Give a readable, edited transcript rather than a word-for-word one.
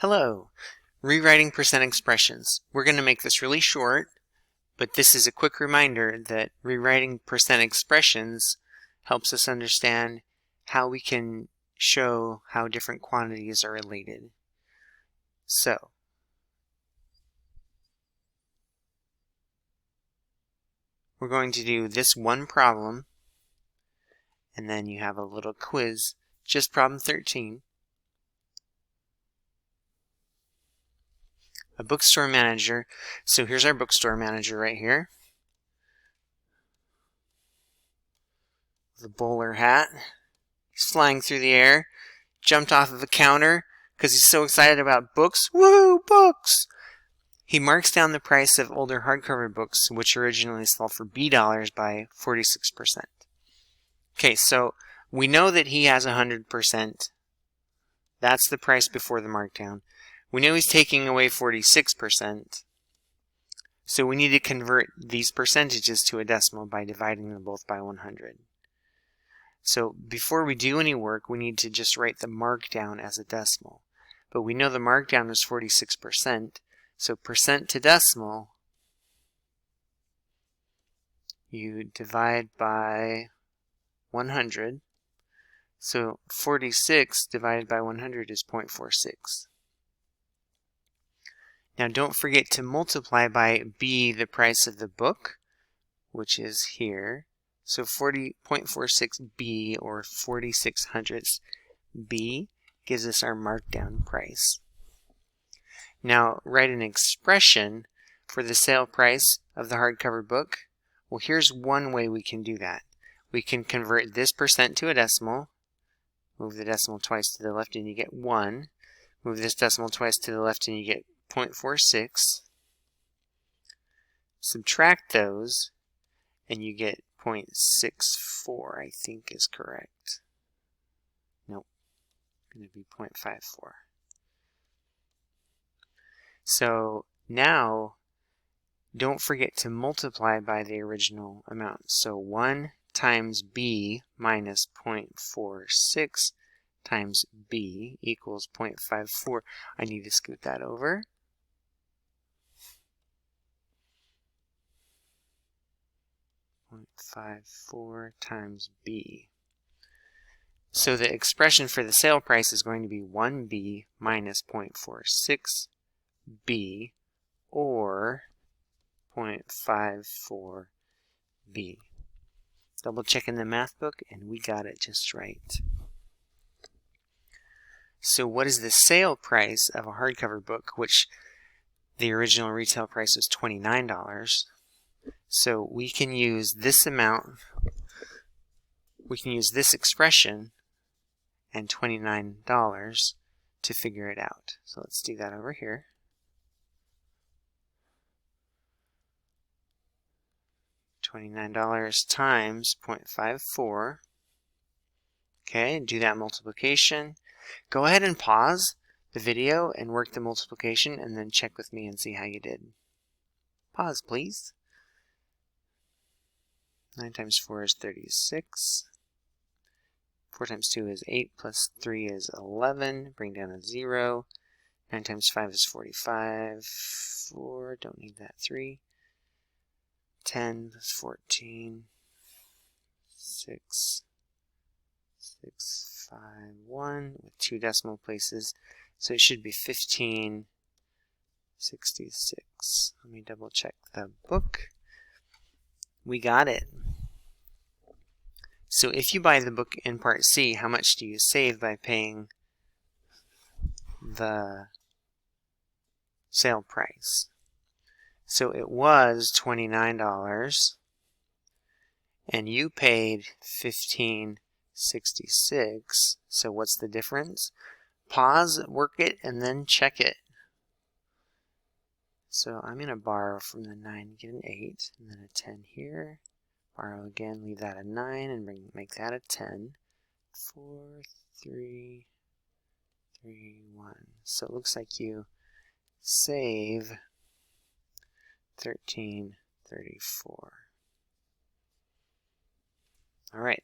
Hello! Rewriting percent expressions. We're going to make this really short, but this is a quick reminder that rewriting percent expressions helps us understand how we can show how different quantities are related. So, we're going to do this one problem, and then you have a little quiz, just problem 13. A bookstore manager. So here's our bookstore manager right here. The bowler hat. He's flying through the air. Jumped off of the counter because he's so excited about books. Woo, books! He marks down the price of older hardcover books, which originally sold for $B by 46%. Okay, so we know that he has 100%. That's the price before the markdown. We know he's taking away 46%. So we need to convert these percentages to a decimal by dividing them both by 100. So before we do any work, we need to just write the markdown as a decimal. But we know the markdown is 46%. So percent to decimal, you divide by 100. So 46 divided by 100 is 0.46. Now don't forget to multiply by B, the price of the book, which is here. So 40.46B, or 4600ths B, gives us our markdown price. Now write an expression for the sale price of the hardcover book. Well, here's one way we can do that. We can convert this percent to a decimal. Move the decimal twice to the left and you get 1. Move this decimal twice to the left and you get 0.46. Subtract those and you get 0.64, I think is correct. Nope, it's going to be 0.54. So now don't forget to multiply by the original amount. So 1 times B minus 0.46 times B equals 0.54. I need to scoot that over. .54 times B. So the expression for the sale price is going to be 1B minus 0.46B, or 0.54B. Double check in the math book, and we got it just right. So what is the sale price of a hardcover book, which the original retail price was $29? So we can use this amount, we can use this expression and $29 to figure it out. So let's do that over here. $29 times 0.54. Okay, do that multiplication. Go ahead and pause the video and work the multiplication and then check with me and see how you did. Pause, please. 9 times 4 is 36. 4 times 2 is 8, plus 3 is 11. Bring down a 0. 9 times 5 is 45. 4, don't need that 3. 10 plus 14. 6. 6, 5, 1 with 2 decimal places. So it should be 1566. Let me double check the book. We got it. So if you buy the book in Part C, how much do you save by paying the sale price? So it was $29 and you paid $15.66. So what's the difference? Pause, work it, and then check it. So I'm going to borrow from the 9, get an 8, and then a 10 here. Borrow again, leave that a 9, and make that a 10. 4, 3, 3, 1. So it looks like you save $13.34. All right.